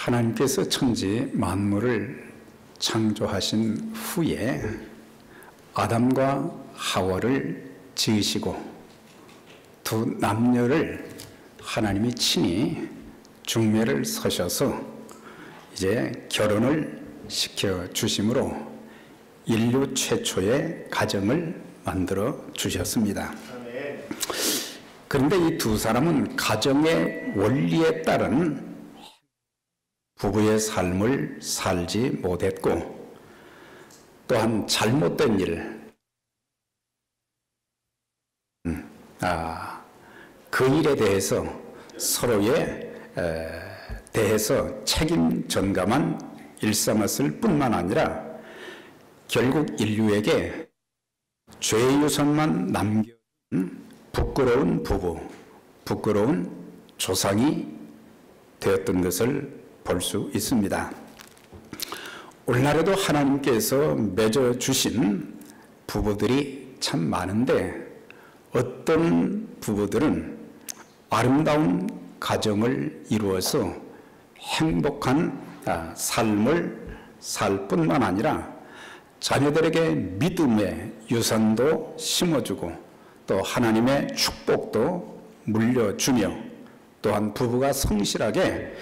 하나님께서 천지 만물을 창조하신 후에 아담과 하와를 지으시고 두 남녀를 하나님이 친히 중매를 서셔서 이제 결혼을 시켜 주심으로 인류 최초의 가정을 만들어 주셨습니다. 그런데 이 두 사람은 가정의 원리에 따른 부부의 삶을 살지 못했고, 또한 잘못된 일, 그 일에 대해서 서로에 대해서 책임 전가만 일삼았을 뿐만 아니라 결국 인류에게 죄의 유산만 남겨준 부끄러운 부부, 부끄러운 조상이 되었던 것을 볼 수 있습니다. 오늘날에도 하나님께서 맺어주신 부부들이 참 많은데, 어떤 부부들은 아름다운 가정을 이루어서 행복한 삶을 살 뿐만 아니라 자녀들에게 믿음의 유산도 심어주고 또 하나님의 축복도 물려주며, 또한 부부가 성실하게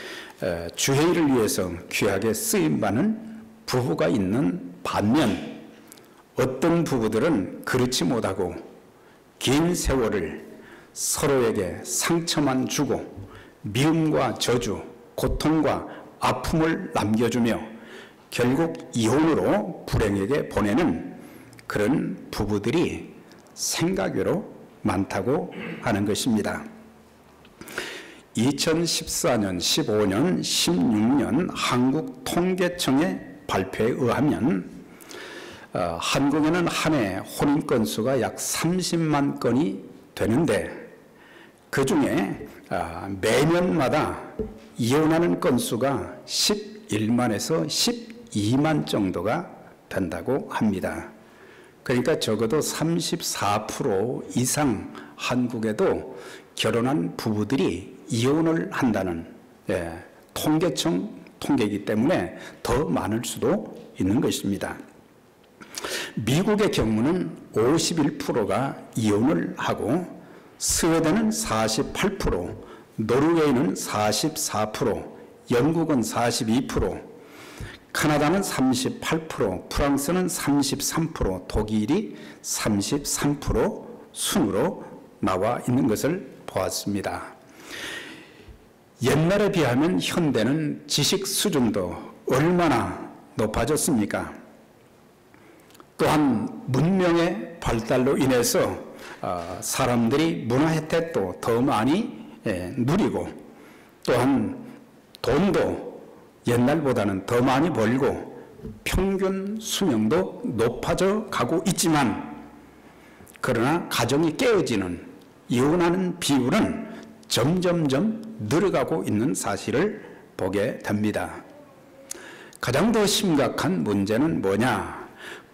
주의 일을 위해서 귀하게 쓰임받는 부부가 있는 반면, 어떤 부부들은 그렇지 못하고 긴 세월을 서로에게 상처만 주고 미움과 저주, 고통과 아픔을 남겨주며 결국 이혼으로 불행에게 보내는 그런 부부들이 생각외로 많다고 하는 것입니다. 2014년, 15년, 16년 한국 통계청의 발표에 의하면 한국에는 한 해 혼인 건수가 약 30만 건이 되는데, 그 중에 매년마다 이혼하는 건수가 11만에서 12만 정도가 된다고 합니다. 그러니까 적어도 34% 이상 한국에도 결혼한 부부들이 이혼을 한다는 통계청 통계이기 때문에 더 많을 수도 있는 것입니다. 미국의 경우는 51%가 이혼을 하고, 스웨덴은 48%, 노르웨이는 44%, 영국은 42%, 카나다는 38%, 프랑스는 33%, 독일이 33% 순으로 나와 있는 것을 보았습니다. 옛날에 비하면 현대는 지식 수준도 얼마나 높아졌습니까? 또한 문명의 발달로 인해서 사람들이 문화 혜택도 더 많이 누리고, 또한 돈도 옛날보다는 더 많이 벌고 평균 수명도 높아져 가고 있지만, 그러나 가정이 깨어지는, 이혼하는 비율은 점점점 늘어가고 있는 사실을 보게 됩니다. 가장 더 심각한 문제는 뭐냐?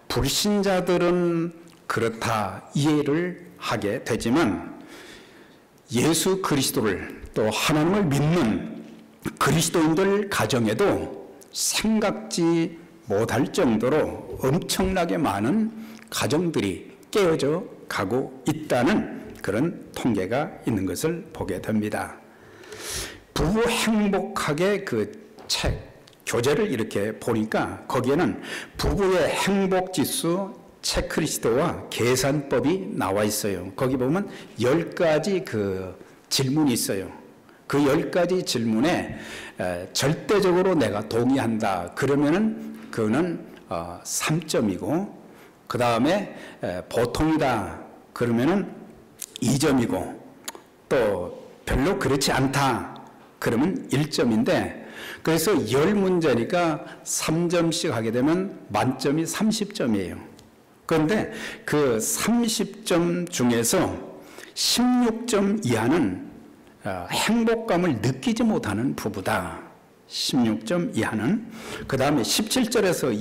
불신자들은 그렇다 이해를 하게 되지만, 예수 그리스도를 또 하나님을 믿는 그리스도인들 가정에도 생각지 못할 정도로 엄청나게 많은 가정들이 깨어져 가고 있다는 그런 통계가 있는 것을 보게 됩니다. 부부 행복하게 그 교재를 이렇게 보니까 거기에는 부부의 행복지수 체크리스트와 계산법이 나와 있어요. 거기 보면 10가지 그 질문이 있어요. 그 10가지 질문에 절대적으로 내가 동의한다 그러면은 그거는 3점이고, 그 다음에 보통이다 그러면은 2점이고, 또 별로 그렇지 않다 그러면 1점인데, 그래서 10문제니까 3점씩 하게 되면 만점이 30점이에요. 그런데 그 30점 중에서 16점 이하는 행복감을 느끼지 못하는 부부다. 16점 이하는. 그 다음에 17점에서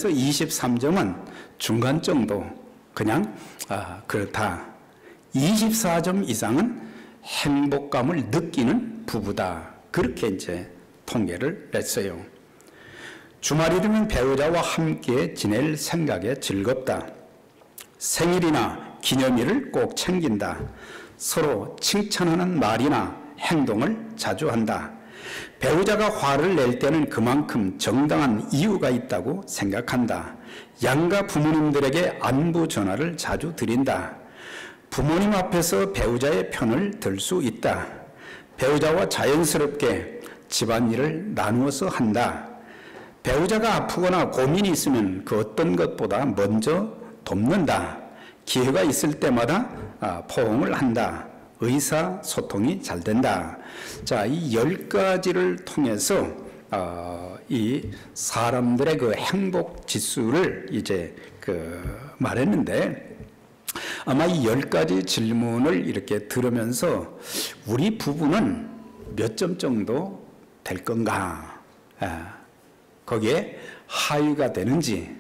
23점은 중간 정도, 그냥 그렇다. 24점 이상은 행복감을 느끼는 부부다. 그렇게 이제 통계를 냈어요. 주말이면 배우자와 함께 지낼 생각에 즐겁다. 생일이나 기념일을 꼭 챙긴다. 서로 칭찬하는 말이나 행동을 자주 한다. 배우자가 화를 낼 때는 그만큼 정당한 이유가 있다고 생각한다. 양가 부모님들에게 안부 전화를 자주 드린다. 부모님 앞에서 배우자의 편을 들 수 있다. 배우자와 자연스럽게 집안일을 나누어서 한다. 배우자가 아프거나 고민이 있으면 그 어떤 것보다 먼저 돕는다. 기회가 있을 때마다 포옹을 한다. 의사소통이 잘 된다. 자, 이 10가지를 통해서 이 사람들의 그 행복 지수를 이제 말했는데, 아마 이 10가지 질문을 이렇게 들으면서 우리 부부는 몇 점 정도 될 건가? 거기에 하위가 되는지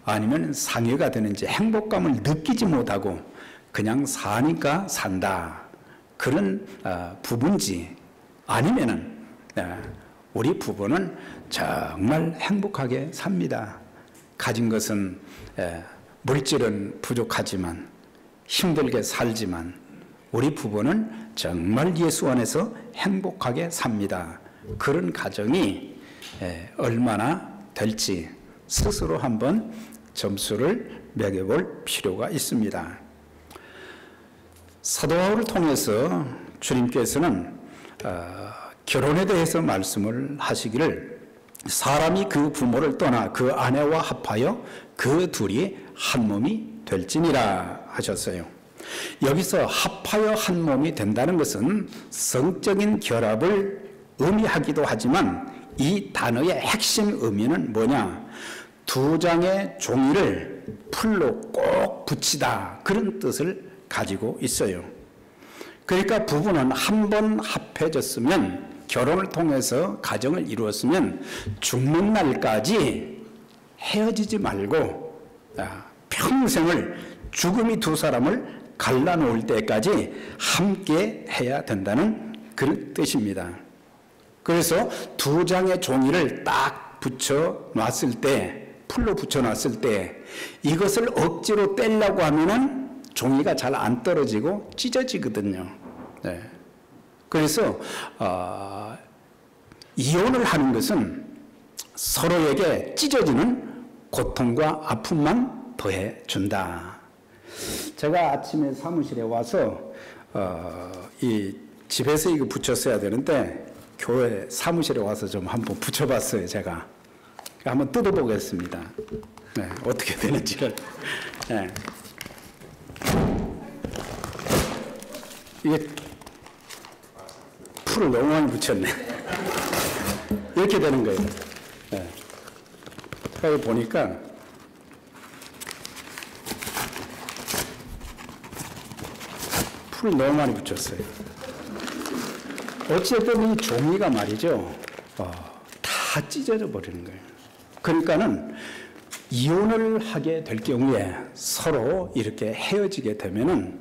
아니면 상위가 되는지, 행복감을 느끼지 못하고 그냥 사니까 산다, 그런 부부인지, 아니면은 우리 부부는 정말 행복하게 삽니다. 가진 것은 물질은 부족하지만 힘들게 살지만 우리 부부는 정말 예수 안에서 행복하게 삽니다. 그런 가정이 얼마나 될지 스스로 한번 점수를 매겨볼 필요가 있습니다. 사도 바울을 통해서 주님께서는 결혼에 대해서 말씀을 하시기를, 사람이 그 부모를 떠나 그 아내와 합하여 그 둘이 한 몸이 될지니라 하셨어요. 여기서 합하여 한 몸이 된다는 것은 성적인 결합을 의미하기도 하지만 이 단어의 핵심 의미는 뭐냐? 두 장의 종이를 풀로 꼭 붙이다, 그런 뜻을 가지고 있어요. 그러니까 부부는 한 번 합해졌으면, 결혼을 통해서 가정을 이루었으면 죽는 날까지 헤어지지 말고 평생을, 죽음이 두 사람을 갈라놓을 때까지 함께 해야 된다는 그런 뜻입니다. 그래서 두 장의 종이를 딱 붙여 놨을 때, 풀로 붙여 놨을 때 이것을 억지로 떼려고 하면은 종이가 잘 안 떨어지고 찢어지거든요. 네. 그래서 이혼을 하는 것은 서로에게 찢어지는 고통과 아픔만 더해 준다. 제가 아침에 사무실에 와서 이 집에서 이거 붙였어야 되는데 교회 사무실에 와서 좀 한번 붙여봤어요. 제가 한번 뜯어보겠습니다. 네, 어떻게 되는지를. 네. 이게 풀을 너무 많이 붙였네. 이렇게 되는 거예요. 네. 여기 보니까 풀을 너무 많이 붙였어요. 어쨌든 이 종이가 말이죠, 다 찢어져 버리는 거예요. 그러니까는 이혼을 하게 될 경우에 서로 이렇게 헤어지게 되면은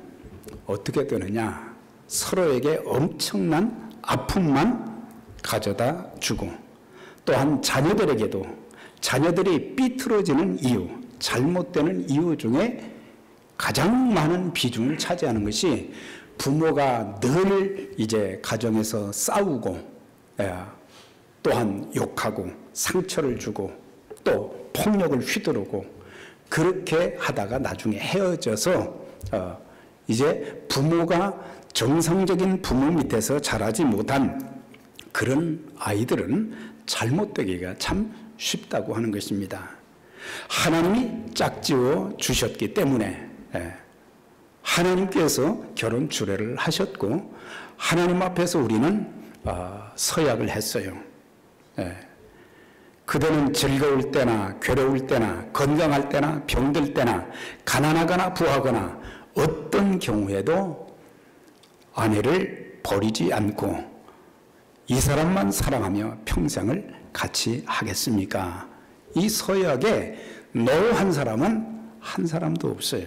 어떻게 되느냐? 서로에게 엄청난 아픔만 가져다 주고, 또한 자녀들에게도 자녀들이 삐뚤어지는 이유, 잘못되는 이유 중에 가장 많은 비중을 차지하는 것이 부모가 늘 이제 가정에서 싸우고, 또한 욕하고 상처를 주고 또 폭력을 휘두르고, 그렇게 하다가 나중에 헤어져서 이제 부모가 정상적인 부모 밑에서 자라지 못한 그런 아이들은 잘못되기가 참 쉽다고 하는 것입니다. 하나님이 짝지어 주셨기 때문에 하나님께서 결혼 주례를 하셨고, 하나님 앞에서 우리는 서약을 했어요. 그대는 즐거울 때나 괴로울 때나 건강할 때나 병들 때나 가난하거나 부하거나 어떤 경우에도 아내를 버리지 않고 이 사람만 사랑하며 평생을 같이 하겠습니까? 이 서약에 노 한 사람은 한 사람도 없어요.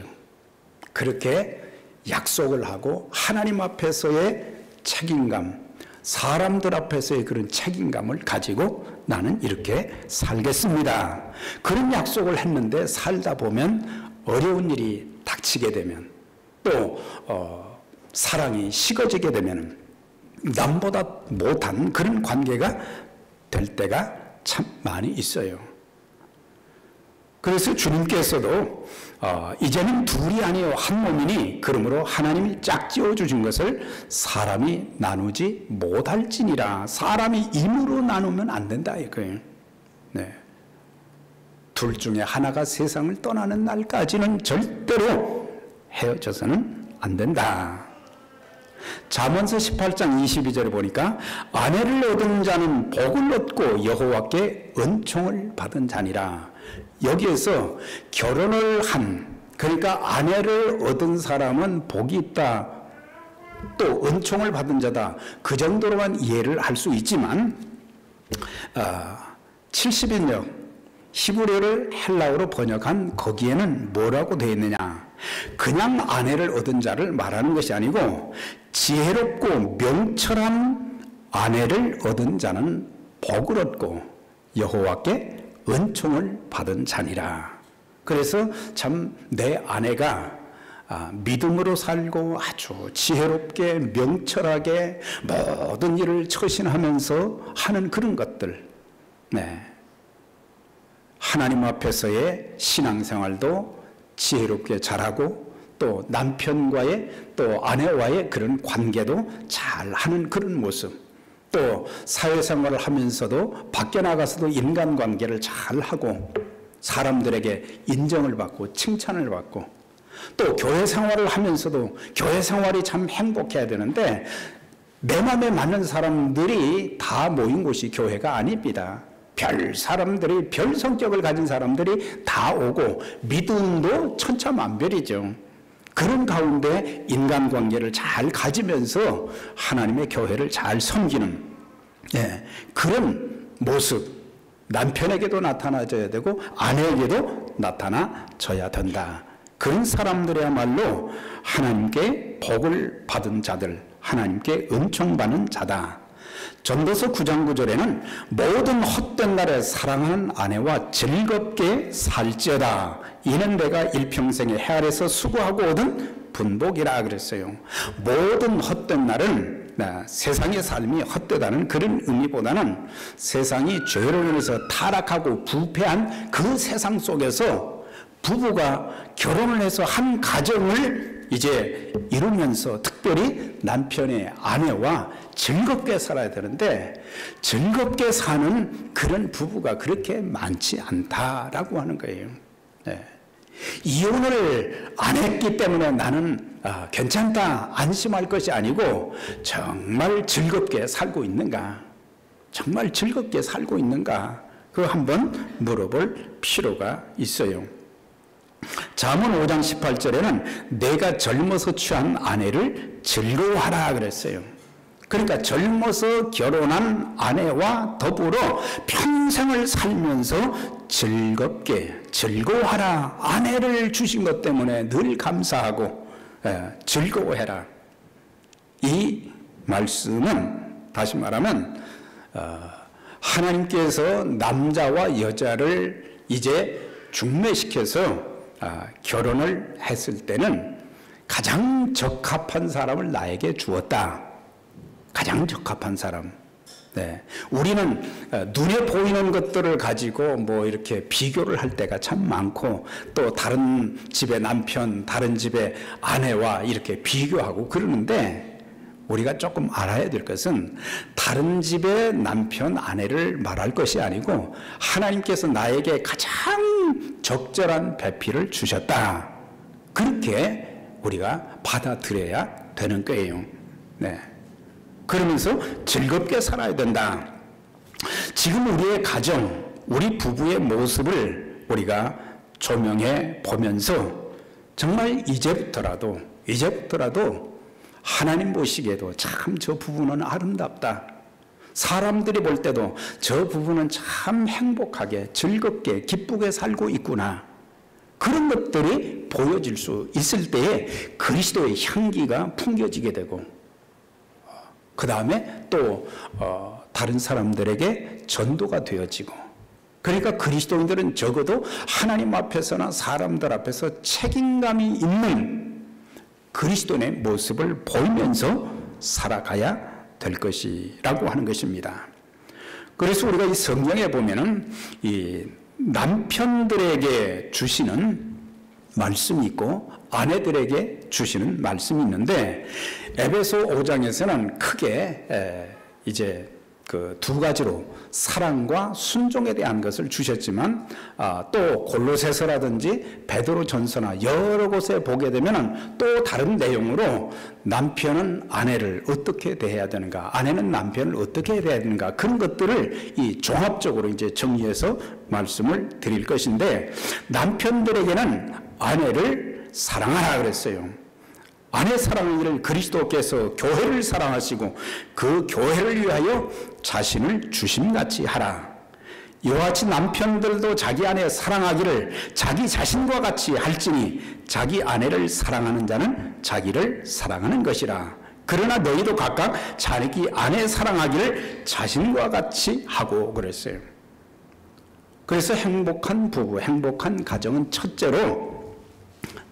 그렇게 약속을 하고 하나님 앞에서의 책임감, 사람들 앞에서의 그런 책임감을 가지고 나는 이렇게 살겠습니다. 그런 약속을 했는데 살다 보면 어려운 일이 닥치게 되면 또 사랑이 식어지게 되면 남보다 못한 그런 관계가 될 때가 참 많이 있어요. 그래서 주님께서도 이제는 둘이 아니요 한 몸이니 그러므로 하나님이 짝지어 주신 것을 사람이 나누지 못할지니라. 사람이 임으로 나누면 안 된다 이거예요. 네. 둘 중에 하나가 세상을 떠나는 날까지는 절대로 헤어져서는 안 된다. 잠언서 18장 22절에 보니까 아내를 얻은 자는 복을 얻고 여호와께 은총을 받은 자니라. 여기에서 결혼을 한, 그러니까 아내를 얻은 사람은 복이 있다, 또 은총을 받은 자다, 그 정도로만 이해를 할 수 있지만 70인역 히브리어를 헬라어로 번역한 거기에는 뭐라고 되어 있느냐, 그냥 아내를 얻은 자를 말하는 것이 아니고 지혜롭고 명철한 아내를 얻은 자는 복을 얻고 여호와께 은총을 받은 자니라. 그래서 참 내 아내가 믿음으로 살고 아주 지혜롭게 명철하게 모든 일을 처신하면서 하는 그런 것들, 네, 하나님 앞에서의 신앙생활도 지혜롭게 잘하고 또 남편과의 또 아내와의 그런 관계도 잘하는 그런 모습, 또 사회생활을 하면서도 밖에 나가서도 인간관계를 잘하고 사람들에게 인정을 받고 칭찬을 받고, 또 교회 생활을 하면서도 교회 생활이 참 행복해야 되는데 내 맘에 맞는 사람들이 다 모인 곳이 교회가 아닙니다. 별 사람들이, 별 성격을 가진 사람들이 다 오고 믿음도 천차만별이죠. 그런 가운데 인간관계를 잘 가지면서 하나님의 교회를 잘 섬기는, 예, 그런 모습 남편에게도 나타나줘야 되고 아내에게도 나타나줘야 된다. 그런 사람들이야말로 하나님께 복을 받은 자들, 하나님께 은총받는 자다. 전도서 9장 9절에는 모든 헛된 날에 사랑하는 아내와 즐겁게 살지어다. 이는 내가 일평생에 해 아래서 수고하고 얻은 분복이라 그랬어요. 모든 헛된 날은 세상의 삶이 헛되다는 그런 의미보다는 세상이 죄로 인해서 타락하고 부패한 그 세상 속에서 부부가 결혼을 해서 한 가정을 이제 이루면서 특별히 남편의 아내와 즐겁게 살아야 되는데 즐겁게 사는 그런 부부가 그렇게 많지 않다라고 하는 거예요. 네. 이혼을 안 했기 때문에 나는 괜찮다 안심할 것이 아니고 정말 즐겁게 살고 있는가, 정말 즐겁게 살고 있는가, 그거 한번 물어볼 필요가 있어요. 잠언 5장 18절에는 내가 젊어서 취한 아내를 즐거워하라 그랬어요. 그러니까 젊어서 결혼한 아내와 더불어 평생을 살면서 즐겁게 즐거워하라. 아내를 주신 것 때문에 늘 감사하고 즐거워해라. 이 말씀은 다시 말하면 하나님께서 남자와 여자를 이제 중매시켜서 결혼을 했을 때는 가장 적합한 사람을 나에게 주었다. 가장 적합한 사람. 네. 우리는 눈에 보이는 것들을 가지고 뭐 이렇게 비교를 할 때가 참 많고 또 다른 집의 남편, 다른 집의 아내와 이렇게 비교하고 그러는데 우리가 조금 알아야 될 것은 다른 집의 남편, 아내를 말할 것이 아니고 하나님께서 나에게 가장 적절한 배필을 주셨다. 그렇게 우리가 받아들여야 되는 거예요. 네. 그러면서 즐겁게 살아야 된다. 지금 우리의 가정, 우리 부부의 모습을 우리가 조명해 보면서 정말 이제부터라도 하나님 보시기에도 참 저 부부는 아름답다. 사람들이 볼 때도 저 부부는 참 행복하게 즐겁게 기쁘게 살고 있구나. 그런 것들이 보여질 수 있을 때에 그리스도의 향기가 풍겨지게 되고 그 다음에 또 다른 사람들에게 전도가 되어지고, 그러니까 그리스도인들은 적어도 하나님 앞에서나 사람들 앞에서 책임감이 있는 그리스도인의 모습을 보이면서 살아가야 될 것이라고 하는 것입니다. 그래서 우리가 이 성경에 보면은 이 남편들에게 주시는 말씀이 있고 아내들에게 주시는 말씀이 있는데, 에베소 5장에서는 크게 이제 그 두 가지로 사랑과 순종에 대한 것을 주셨지만, 또 골로새서라든지 베드로전서나 여러 곳에 보게 되면은 또 다른 내용으로 남편은 아내를 어떻게 대해야 되는가, 아내는 남편을 어떻게 대해야 되는가, 그런 것들을 이 종합적으로 이제 정리해서 말씀을 드릴 것인데, 남편들에게는 아내를 사랑하라 그랬어요. 아내 사랑하기를 그리스도께서 교회를 사랑하시고 그 교회를 위하여 자신을 주심같이 하라. 이와 같이 남편들도 자기 아내 사랑하기를 자기 자신과 같이 할지니 자기 아내를 사랑하는 자는 자기를 사랑하는 것이라. 그러나 너희도 각각 자기 아내 사랑하기를 자신과 같이 하고 그랬어요. 그래서 행복한 부부, 행복한 가정은 첫째로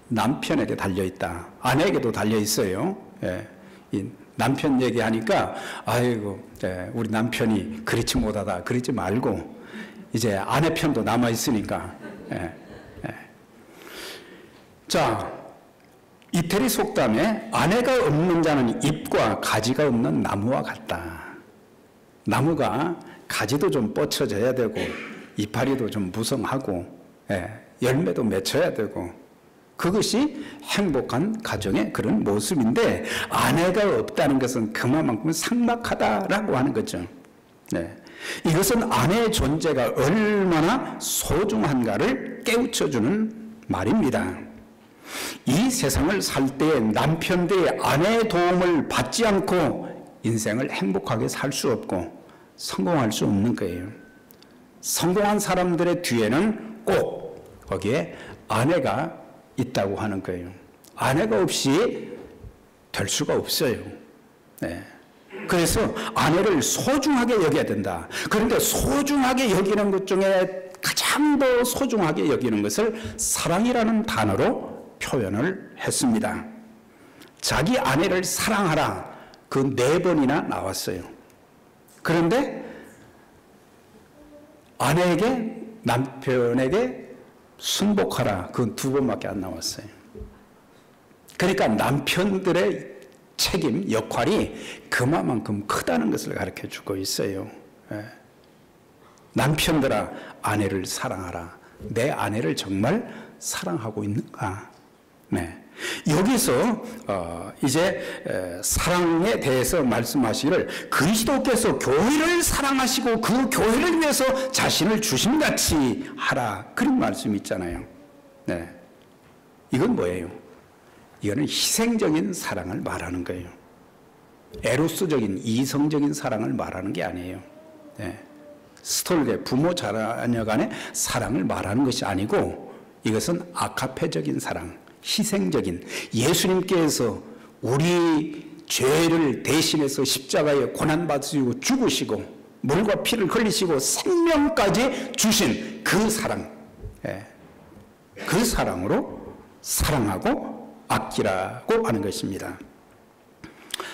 남편에게 달려있다. 아내에게도 달려있어요. 예. 이 남편 얘기하니까 아이고, 우리 남편이 그렇지 못하다 그러지 말고 이제 아내 편도 남아있으니까. 자, 이태리 속담에 아내가 없는 자는 잎과 가지가 없는 나무와 같다. 나무가 가지도 좀 뻗쳐져야 되고 이파리도 좀 무성하고 열매도 맺혀야 되고, 그것이 행복한 가정의 그런 모습인데, 아내가 없다는 것은 그만큼 삭막하다라고 하는 거죠. 이것은 아내의 존재가 얼마나 소중한가를 깨우쳐주는 말입니다. 이 세상을 살 때 남편들의 아내의 도움을 받지 않고 인생을 행복하게 살 수 없고 성공할 수 없는 거예요. 성공한 사람들의 뒤에는 꼭 거기에 아내가 있다고 하는 거예요. 아내가 없이 될 수가 없어요. 그래서 아내를 소중하게 여겨야 된다. 그런데 소중하게 여기는 것 중에 가장 더 소중하게 여기는 것을 사랑이라는 단어로 표현을 했습니다. 자기 아내를 사랑하라, 그 4번이나 나왔어요. 그런데 아내에게, 남편에게 순복하라, 그건 2번밖에 안 나왔어요. 그러니까 남편들의 책임, 역할이 그만큼 크다는 것을 가르쳐 주고 있어요. 남편들아, 아내를 사랑하라. 내 아내를 정말 사랑하고 있는가? 여기서 이제 사랑에 대해서 말씀하시기를 그리스도께서 교회를 사랑하시고 그 교회를 위해서 자신을 주심같이 하라, 그런 말씀이 있잖아요. 이건 뭐예요? 이거는 희생적인 사랑을 말하는 거예요. 에로스적인 이성적인 사랑을 말하는 게 아니에요. 스톨게 부모 자녀 간의 사랑을 말하는 것이 아니고, 이것은 아카페적인 사랑, 희생적인, 예수님께서 우리 죄를 대신해서 십자가에 고난받으시고 죽으시고 물과 피를 흘리시고 생명까지 주신 그 사랑, 그 사랑으로 사랑하고 아끼라고 하는 것입니다.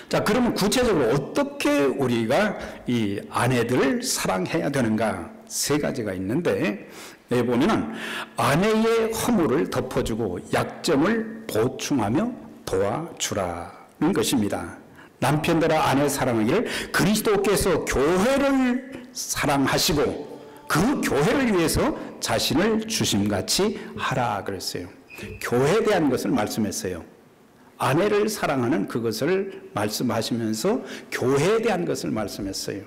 자, 그러면 구체적으로 어떻게 우리가 이 아내들을 사랑해야 되는가? 3가지가 있는데, 여기 보면은 아내의 허물을 덮어주고 약점을 보충하며 도와주라는 것입니다. 남편들아, 아내 사랑하기를 그리스도께서 교회를 사랑하시고 그 교회를 위해서 자신을 주심같이 하라 그랬어요. 교회에 대한 것을 말씀했어요. 아내를 사랑하는 그것을 말씀하시면서 교회에 대한 것을 말씀했어요.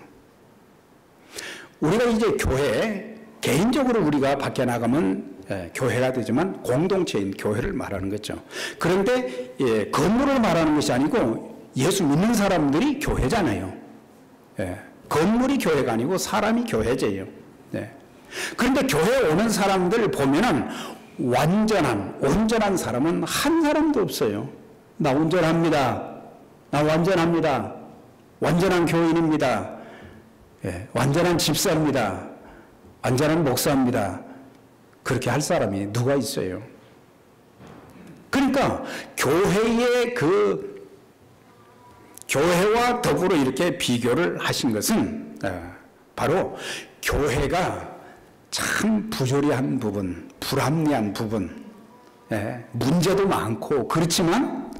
우리가 이제 교회, 개인적으로 우리가 밖에 나가면 교회가 되지만 공동체인 교회를 말하는 거죠. 그런데 건물을 말하는 것이 아니고 예수 믿는 사람들이 교회잖아요. 건물이 교회가 아니고 사람이 교회제예요. 그런데 교회에 오는 사람들 보면은 온전한 사람은 한 사람도 없어요. 나 온전합니다. 나 완전합니다. 완전한 교인입니다. 예, 완전한 집사입니다. 완전한 목사입니다. 그렇게 할 사람이 누가 있어요? 그러니까 교회와 더불어 이렇게 비교를 하신 것은 바로 교회가 참 부조리한 부분, 불합리한 부분, 문제도 많고 그렇지만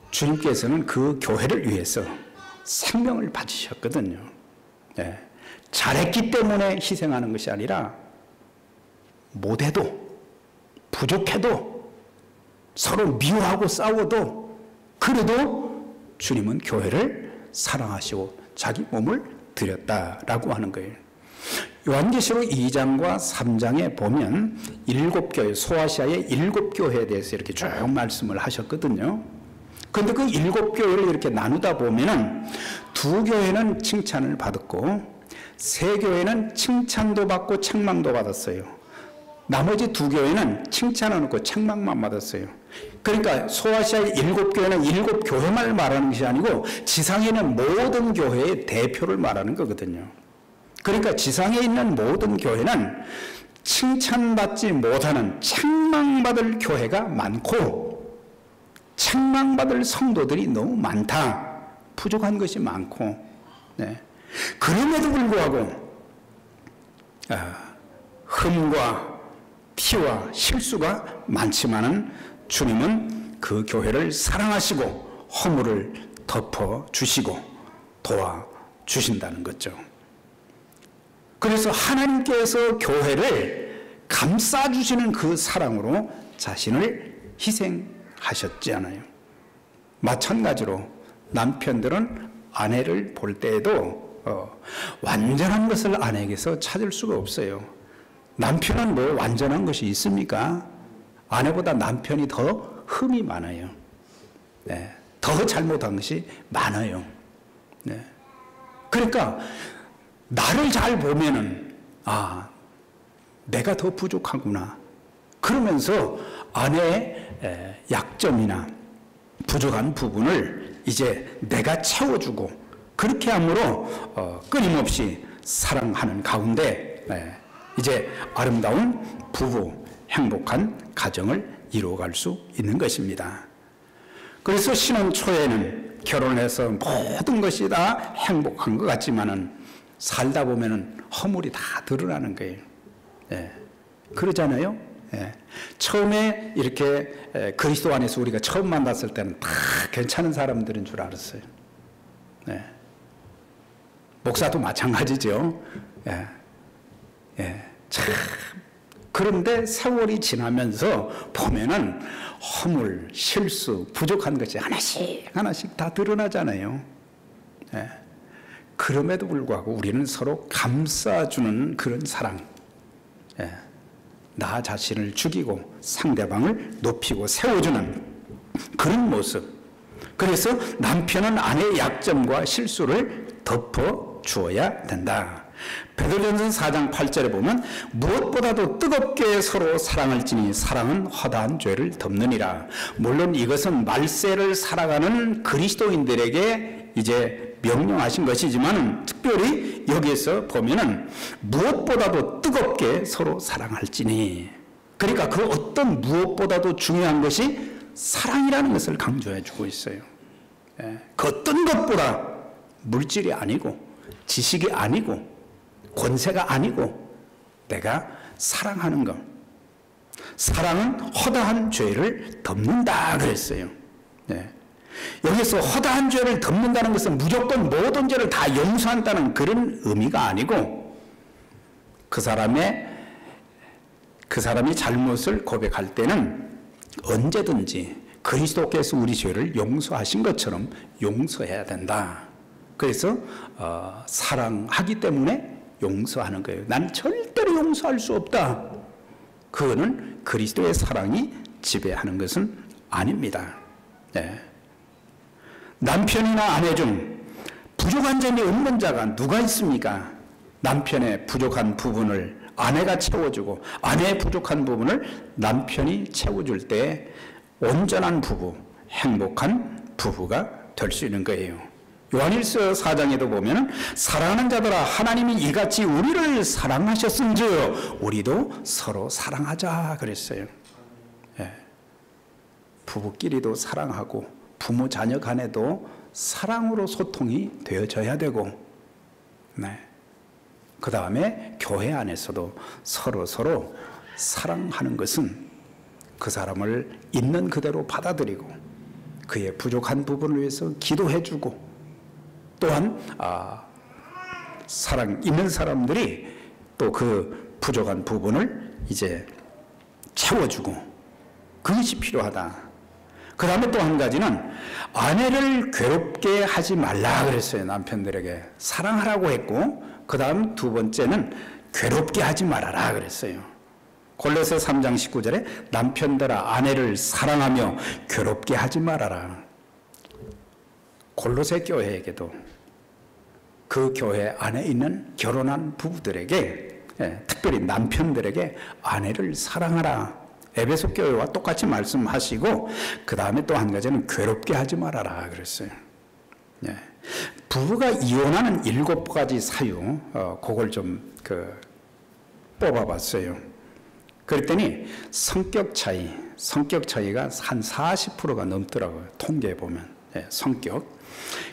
주님께서는 그 교회를 위해서 생명을 바치셨거든요. 잘했기 때문에 희생하는 것이 아니라 못해도 부족해도 서로 미워하고 싸워도 그래도 주님은 교회를 사랑하시고 자기 몸을 드렸다라고 하는 거예요. 요한계시록 2장과 3장에 보면 7교회, 소아시아의 7교회에 대해서 이렇게 쭉 말씀을 하셨거든요. 그런데 그 7교회를 이렇게 나누다 보면은 2교회는 칭찬을 받았고 3교회는 칭찬도 받고 책망도 받았어요. 나머지 2교회는 칭찬은 없고 책망만 받았어요. 그러니까 소아시아의 7교회는 7교회만 말하는 것이 아니고 지상에 있는 모든 교회의 대표를 말하는 거거든요. 그러니까 지상에 있는 모든 교회는 칭찬받지 못하는 책망받을 교회가 많고 책망받을 성도들이 너무 많다. 부족한 것이 많고 그럼에도 불구하고 흠과 티와 실수가 많지만은 주님은 그 교회를 사랑하시고 허물을 덮어주시고 도와주신다는 거죠. 그래서 하나님께서 교회를 감싸주시는 그 사랑으로 자신을 희생하셨지 않아요. 마찬가지로 남편들은 아내를 볼 때에도 완전한 것을 아내에게서 찾을 수가 없어요. 남편은 뭐 완전한 것이 있습니까? 아내보다 남편이 더 흠이 많아요. 더 잘못한 것이 많아요. 그러니까 나를 잘 보면은 내가 더 부족하구나. 그러면서 아내의 약점이나 부족한 부분을 이제 내가 채워주고 그렇게 함으로 끊임없이 사랑하는 가운데 이제 아름다운 부부, 행복한 가정을 이루어갈 수 있는 것입니다. 그래서 신혼 초에는 결혼해서 모든 것이 다 행복한 것 같지만은 살다 보면은 허물이 다 드러나는 거예요. 그러잖아요. 처음에 이렇게 그리스도 안에서 우리가 처음 만났을 때는 다 괜찮은 사람들인 줄 알았어요. 목사도 마찬가지죠. 참. 그런데 세월이 지나면서 보면은 허물, 실수, 부족한 것이 하나씩 다 드러나잖아요. 그럼에도 불구하고 우리는 서로 감싸주는 그런 사랑, 나 자신을 죽이고 상대방을 높이고 세워주는 그런 모습. 그래서 남편은 아내의 약점과 실수를 덮어주어야 된다. 베드로전서 4장 8절에 보면 무엇보다도 뜨겁게 서로 사랑할지니 사랑은 허다한 죄를 덮느니라. 물론 이것은 말세를 살아가는 그리스도인들에게 이제 명령하신 것이지만 특별히 여기에서 보면은 무엇보다도 뜨겁게 서로 사랑할지니, 그러니까 그 어떤 무엇보다도 중요한 것이 사랑이라는 것을 강조해 주고 있어요. 그 어떤 것보다 물질이 아니고 지식이 아니고 권세가 아니고 내가 사랑하는 것. 사랑은 허다한 죄를 덮는다 그랬어요. 여기서 허다한 죄를 덮는다는 것은 무조건 모든 죄를 다 용서한다는 그런 의미가 아니고 그 사람이 잘못을 고백할 때는 언제든지 그리스도께서 우리 죄를 용서하신 것처럼 용서해야 된다. 그래서 사랑하기 때문에 용서하는 거예요. 난 절대로 용서할 수 없다. 그거는 그리스도의 사랑이 지배하는 것은 아닙니다. 남편이나 아내 중 부족한 점이 없는 자가 누가 있습니까? 남편의 부족한 부분을 아내가 채워주고 아내의 부족한 부분을 남편이 채워줄 때 온전한 부부, 행복한 부부가 될 수 있는 거예요. 요한일서 4장에도 보면 사랑하는 자들아 하나님이 이같이 우리를 사랑하셨은즉 우리도 서로 사랑하자 그랬어요. 예. 부부끼리도 사랑하고 부모 자녀 간에도 사랑으로 소통이 되어져야 되고, 네. 그 다음에 교회 안에서도 서로 사랑하는 것은 그 사람을 있는 그대로 받아들이고 그의 부족한 부분을 위해서 기도해주고, 또한 사랑 있는 사람들이 또 그 부족한 부분을 이제 채워주고, 그것이 필요하다. 그 다음에 또 한 가지는 아내를 괴롭게 하지 말라 그랬어요. 남편들에게 사랑하라고 했고, 그 다음 두 번째는 괴롭게 하지 말아라 그랬어요. 골로새 3장 19절에 남편들아 아내를 사랑하며 괴롭게 하지 말아라. 골로새 교회에게도 그 교회 안에 있는 결혼한 부부들에게, 특별히 남편들에게 아내를 사랑하라. 에베소 교회와 똑같이 말씀하시고, 그 다음에 또 한 가지는 괴롭게 하지 말아라 그랬어요. 부부가 이혼하는 7가지 사유, 그걸 좀 뽑아봤어요. 그랬더니 성격 차이가 한 40%가 넘더라고요. 통계에 보면. 성격,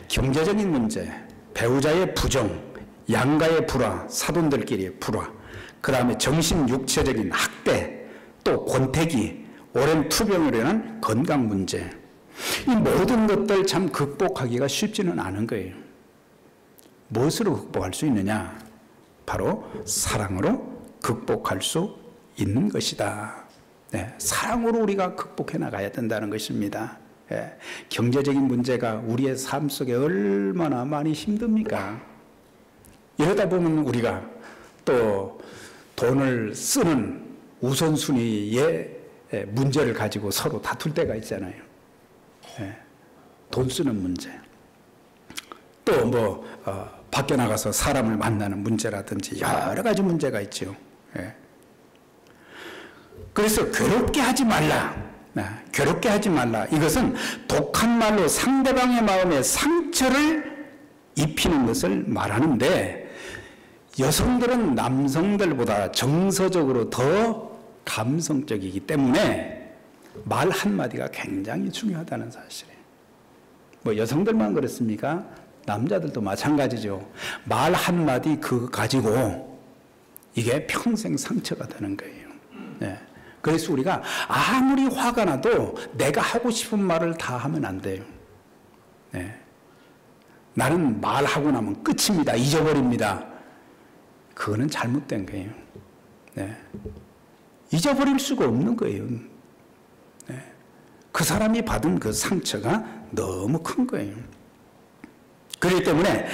경제적인 문제, 배우자의 부정, 양가의 불화, 사돈들끼리의 불화, 그 다음에 정신 육체적인 학대, 또 권태기, 오랜 투병으로 인한 건강 문제, 이 모든 것들 참 극복하기가 쉽지는 않은 거예요. 무엇으로 극복할 수 있느냐? 바로 사랑으로 극복할 수 있는 것이다. 사랑으로 우리가 극복해 나가야 된다는 것입니다. 경제적인 문제가 우리의 삶 속에 얼마나 많이 힘듭니까? 이러다 보면 우리가 또 돈을 쓰는 우선순위의 문제를 가지고 서로 다툴 때가 있잖아요. 돈 쓰는 문제. 또 밖에 나가서 사람을 만나는 문제라든지 여러 가지 문제가 있죠. 그래서 괴롭게 하지 말라. 괴롭게 하지 말라. 이것은 독한 말로 상대방의 마음에 상처를 입히는 것을 말하는데, 여성들은 남성들보다 정서적으로 더 감성적이기 때문에 말 한마디가 굉장히 중요하다는 사실이에요. 여성들만 그렇습니까? 남자들도 마찬가지죠. 말 한마디 그거 가지고 이게 평생 상처가 되는 거예요. 그래서 우리가 아무리 화가 나도 내가 하고 싶은 말을 다 하면 안 돼요. 나는 말하고 나면 끝입니다. 잊어버립니다. 그거는 잘못된 거예요. 잊어버릴 수가 없는 거예요. 그 사람이 받은 그 상처가 너무 큰 거예요. 그렇기 때문에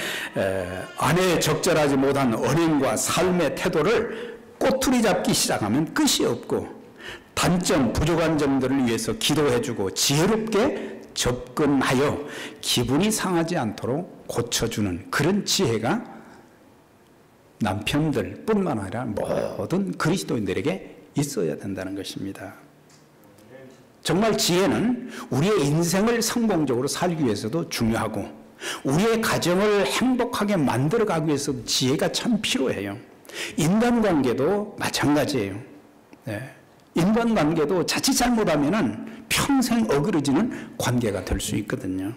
아내의 적절하지 못한 언행과 삶의 태도를 꼬투리 잡기 시작하면 끝이 없고, 단점, 부족한 점들을 위해서 기도해주고 지혜롭게 접근하여 기분이 상하지 않도록 고쳐주는 그런 지혜가 남편들 뿐만 아니라 모든 그리스도인들에게 있어야 된다는 것입니다. 정말 지혜는 우리의 인생을 성공적으로 살기 위해서도 중요하고, 우리의 가정을 행복하게 만들어가기 위해서도 지혜가 참 필요해요. 인간관계도 마찬가지예요. 인간관계도 자칫 잘못하면 평생 어그러지는 관계가 될 수 있거든요.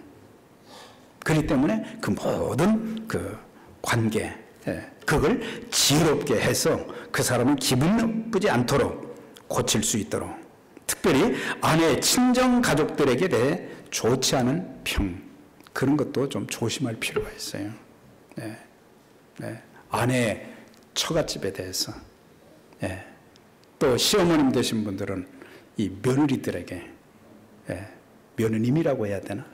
그렇기 때문에 그 모든 그 관계, 그걸 지혜롭게 해서 그 사람은 기분 나쁘지 않도록 고칠 수 있도록, 특별히 아내의 친정 가족들에게 대해 좋지 않은 평, 그런 것도 좀 조심할 필요가 있어요. 아내의 처갓집에 대해서, 또 시어머님 되신 분들은 이 며느리들에게, 며느님이라고 해야 되나?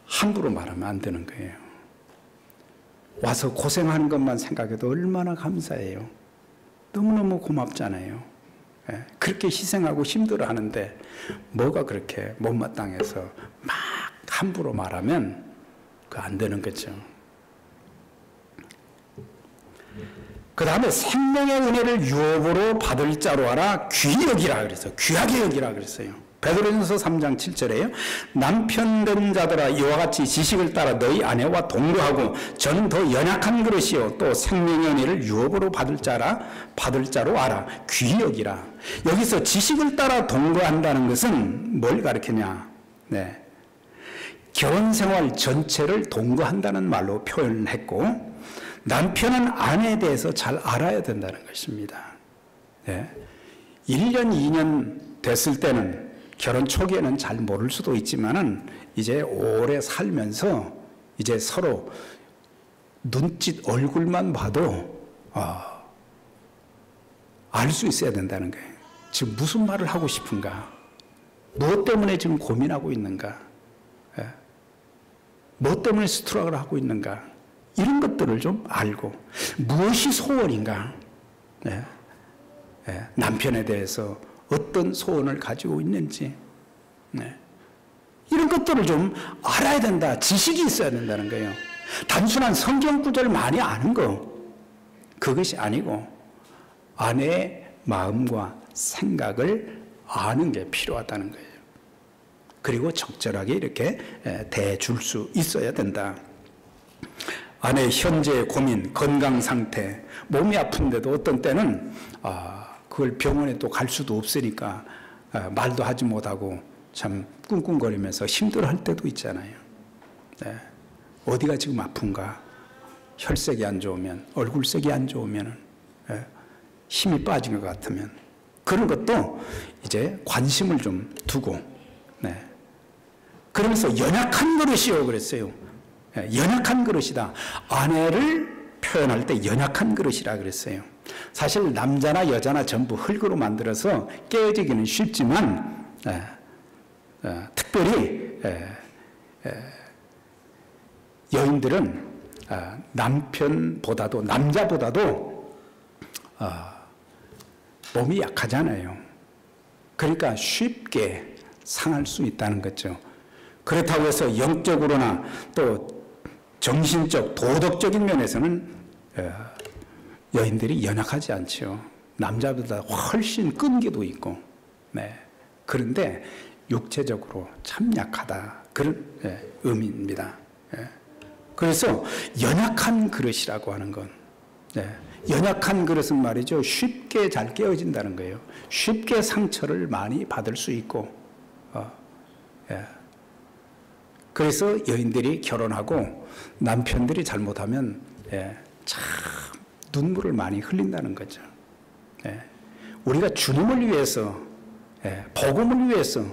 함부로 말하면 안 되는 거예요. 와서 고생하는 것만 생각해도 얼마나 감사해요. 너무너무 고맙잖아요. 그렇게 희생하고 힘들어하는데 뭐가 그렇게 못마땅해서 막 함부로 말하면 그 안 되는 거죠. 그 다음에 생명의 은혜를 유업으로 받을 자로 하라, 귀히 여기라 그랬어요. 귀하게 여기라 그랬어요. 베드로전서 3장 7절에요. 남편 된 자들아 이와 같이 지식을 따라 너희 아내와 동거하고 저는 더 연약한 그릇이요 또 생명의 은혜를 유업으로 받을 자로 알아 귀히 여기라. 여기서 지식을 따라 동거한다는 것은 뭘 가르치냐? 네. 결혼 생활 전체를 동거한다는 말로 표현을 했고 남편은 아내에 대해서 잘 알아야 된다는 것입니다. 네. 1년, 2년 됐을 때는 결혼 초기에는 잘 모를 수도 있지만은 이제 오래 살면서 이제 서로 눈짓 얼굴만 봐도 알 수 있어야 된다는 거예요. 지금 무슨 말을 하고 싶은가? 무엇 때문에 지금 고민하고 있는가? 무엇 때문에 스트럭을 하고 있는가? 이런 것들을 좀 알고 무엇이 소원인가? 남편에 대해서 어떤 소원을 가지고 있는지 이런 것들을 좀 알아야 된다. 지식이 있어야 된다는 거예요. 단순한 성경 구절을 많이 아는 거 그것이 아니고 아내의 마음과 생각을 아는 게 필요하다는 거예요. 그리고 적절하게 이렇게 대줄 수 있어야 된다. 아내의 현재의 고민, 건강 상태, 몸이 아픈데도 어떤 때는 그걸 병원에 또 갈 수도 없으니까 말도 하지 못하고 참 꿍꿍거리면서 힘들어할 때도 있잖아요. 네. 어디가 지금 아픈가? 혈색이 안 좋으면, 얼굴색이 안 좋으면, 힘이 빠진 것 같으면 그런 것도 이제 관심을 좀 두고 그러면서 연약한 그릇이요 그랬어요. 연약한 그릇이다. 아내를 표현할 때 연약한 그릇이라 그랬어요. 사실 남자나 여자나 전부 흙으로 만들어서 깨어지기는 쉽지만 특별히 여인들은 남자보다도 몸이 약하잖아요. 그러니까 쉽게 상할 수 있다는 거죠. 그렇다고 해서 영적으로나 또 정신적, 도덕적인 면에서는 여인들이 연약하지 않죠. 남자보다 훨씬 끈기도 있고. 그런데 육체적으로 참 약하다. 그런 의미입니다. 그래서 연약한 그릇이라고 하는 건 연약한 그릇은 말이죠. 쉽게 잘 깨어진다는 거예요. 쉽게 상처를 많이 받을 수 있고 그래서 여인들이 결혼하고 남편들이 잘못하면 참 눈물을 많이 흘린다는 거죠. 우리가 주님을 위해서 복음을 위해서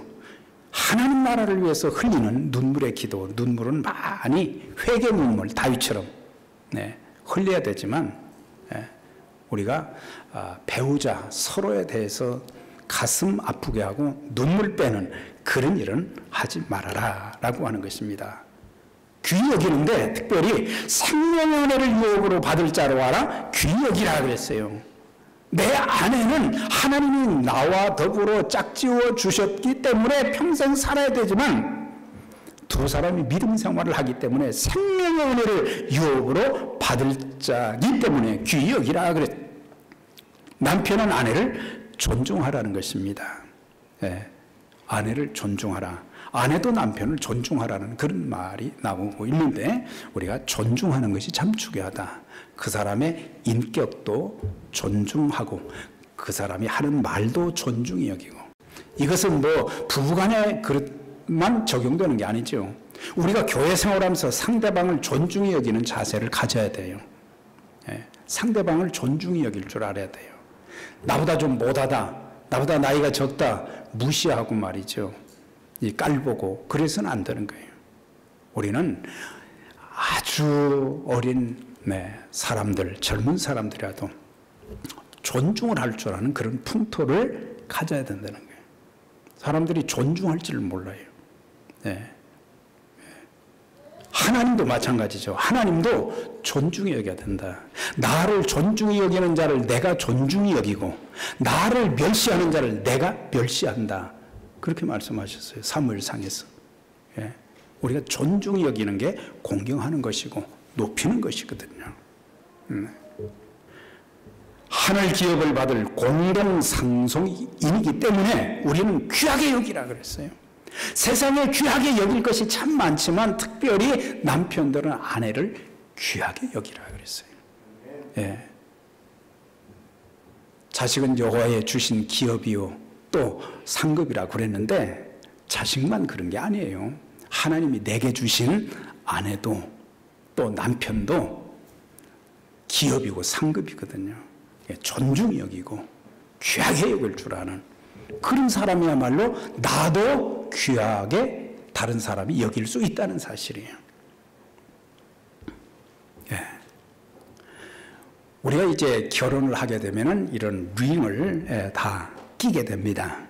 하나님 나라를 위해서 흘리는 눈물의 기도, 눈물은 많이 회개 눈물, 다윗처럼 흘려야 되지만 우리가 배우자 서로에 대해서 가슴 아프게 하고 눈물 빼는 그런 일은 하지 말아라 라고 하는 것입니다. 귀히 여기는데 특별히 생명의 은혜를 유업으로 받을 자로 알아 귀히 여기라 그랬어요. 내 아내는 하나님이 나와 더불어 짝지어 주셨기 때문에 평생 살아야 되지만 두 사람이 믿음 생활을 하기 때문에 생명의 은혜를 유업으로 받을 자이기 때문에 귀히 여기라 그랬. 남편은 아내를 존중하라는 것입니다. 아내를 존중하라. 아내도 남편을 존중하라는 그런 말이 나오고 있는데 우리가 존중하는 것이 참 중요하다. 그 사람의 인격도 존중하고 그 사람이 하는 말도 존중히 여기고 이것은 뭐 부부간에 그것만 적용되는 게 아니죠. 우리가 교회 생활하면서 상대방을 존중히 여기는 자세를 가져야 돼요. 상대방을 존중히 여길 줄 알아야 돼요. 나보다 좀 못하다, 나보다 나이가 적다 무시하고 말이죠. 이 깔보고 그래서는 안 되는 거예요. 우리는 아주 어린 사람들, 젊은 사람들이라도 존중을 할 줄 아는 그런 풍토를 가져야 된다는 거예요. 사람들이 존중할 줄 몰라요. 하나님도 마찬가지죠. 하나님도 존중히 여겨야 된다. 나를 존중히 여기는 자를 내가 존중히 여기고 나를 멸시하는 자를 내가 멸시한다. 그렇게 말씀하셨어요. 사무엘상에서. 우리가 존중히 여기는 게 공경하는 것이고 높이는 것이거든요. 하늘 기업을 받을 공동 상속인이기 때문에 우리는 귀하게 여기라 그랬어요. 세상에 귀하게 여길 것이 참 많지만 특별히 남편들은 아내를 귀하게 여기라 그랬어요. 예. 자식은 여호와의 주신 기업이요 또 상급이라 그랬는데 자식만 그런 게 아니에요. 하나님이 내게 주신 아내도 또 남편도 기업이고 상급이거든요. 존중히 여기고 귀하게 여길 줄 아는 그런 사람이야말로 나도 귀하게 다른 사람이 여길 수 있다는 사실이에요. 예. 우리가 이제 결혼을 하게 되면은 이런 링을 다 끼게 됩니다.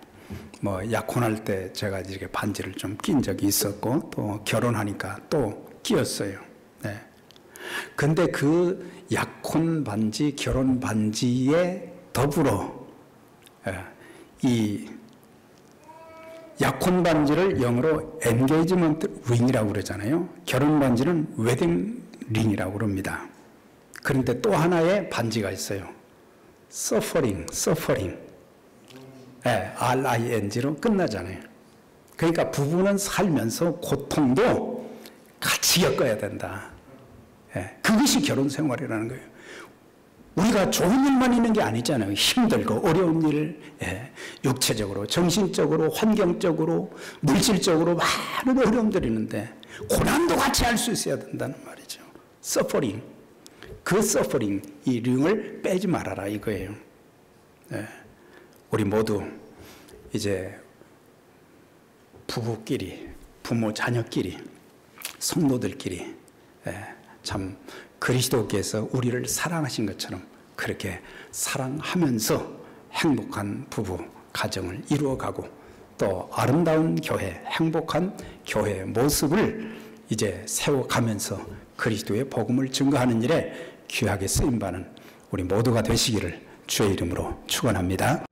뭐 약혼할 때 제가 이렇게 반지를 좀 낀 적이 있었고 또 결혼하니까 또 끼었어요. 네. 근데 그 약혼 반지, 결혼 반지에 더불어 이 약혼 반지를 영어로 엔게이지먼트 링이라고 그러잖아요. 결혼 반지는 웨딩 링이라고 그럽니다. 그런데 또 하나의 반지가 있어요. 서퍼링. RING로 끝나잖아요. 그러니까 부부는 살면서 고통도 같이 겪어야 된다. 그것이 결혼 생활이라는 거예요. 우리가 좋은 일만 있는 게 아니잖아요. 힘들고 어려운 일, 육체적으로, 정신적으로, 환경적으로, 물질적으로 많은 어려움들이 있는데 고난도 같이 할 수 있어야 된다는 말이죠. 서퍼링. 그 서퍼링, 이 링을 빼지 말아라 이거예요. 우리 모두 이제 부부끼리, 부모 자녀끼리, 성도들끼리 참 그리스도께서 우리를 사랑하신 것처럼 그렇게 사랑하면서 행복한 부부 가정을 이루어가고 또 아름다운 교회, 행복한 교회의 모습을 이제 세워가면서 그리스도의 복음을 증거하는 일에 귀하게 쓰임받는 우리 모두가 되시기를 주의 이름으로 축원합니다.